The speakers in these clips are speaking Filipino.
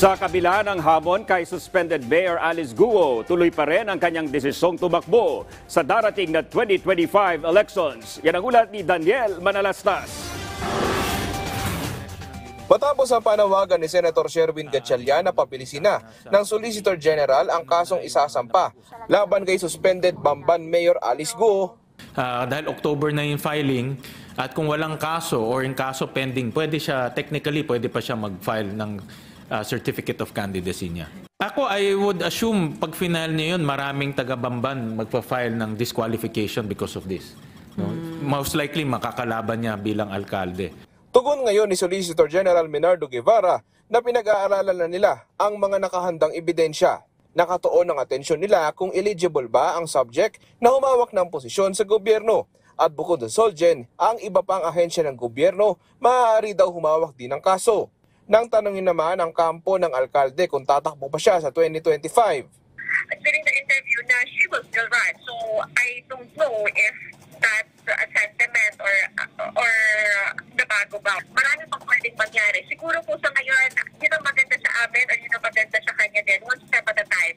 Sa kabila ng hamon kay suspended Mayor Alice Guo, tuloy pa rin ang kanyang desisyong tumakbo sa darating na 2025 elections. Yan ang ulat ni Daniel Manalastas. Matapos ang panawagan ni Senator Sherwin Gatchalian na papilisin na ng Solicitor General ang kasong isasampa laban kay suspended Bamban Mayor Alice Guo. Dahil October na yung filing at kung walang kaso or yung kaso pending, technically pwede pa siya mag-file ng certificate of candidacy niya. Ako, I would assume pag final niya yun, maraming taga-Bamban magpa-file ng disqualification because of this. No? Most likely makakalaban niya bilang alkalde. Tugon ngayon ni Solicitor General Menardo Guevara na pinag-aaralan na nila ang mga nakahandang ebidensya. Nakatuon ang atensyon nila kung eligible ba ang subject na humawak ng posisyon sa gobyerno. At bukod sa Solgen, ang iba pang ahensya ng gobyerno maaari daw humawak din ng kaso. Nang tanungin naman ang kampo ng alkalde kung tatakbo pa siya sa 2025. During the interview na she will still run. So I don't know if that's a sentiment or nabago ba. Marami pang pwedeng mangyari. Siguro po sa ngayon, yun ang maganda sa amin or yun ang maganda sa kanya din. One step at a time.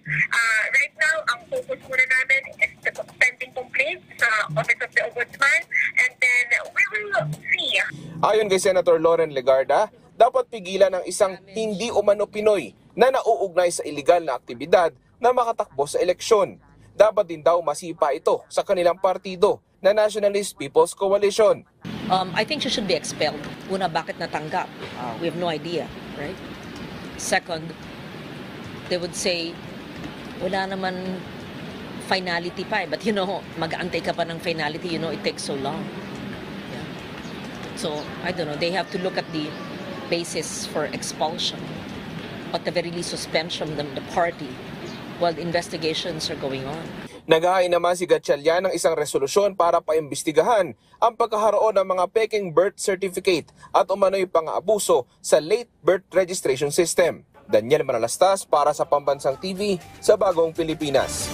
Right now, ang focus muna namin is the pending complaints sa Office of the Ombudsman, and then we will see. Ayon kay Senator Loren Legarda, dapat pigilan ng isang hindi umano Pinoy na nauugnay sa iligal na aktibidad na makatakbo sa eleksyon. Dapat din daw masipa ito sa kanilang partido na Nationalist People's Coalition. I think she should be expelled. Una, bakit natanggap? We have no idea, right? Second, they would say, wala naman finality pa eh. But mag-aantay ka pa ng finality, it takes so long. Yeah. So, I don't know, they have to look at the basis for expulsion, at the very least suspension of the party while the investigations are going on. Naghahain naman si Gatchalian ng isang resolusyon para paimbestigahan ang pagkakaroon ng mga peking birth certificate at umano'y pang-aabuso sa late birth registration system. Daniel Manalastas para sa Pambansang TV sa Bagong Pilipinas.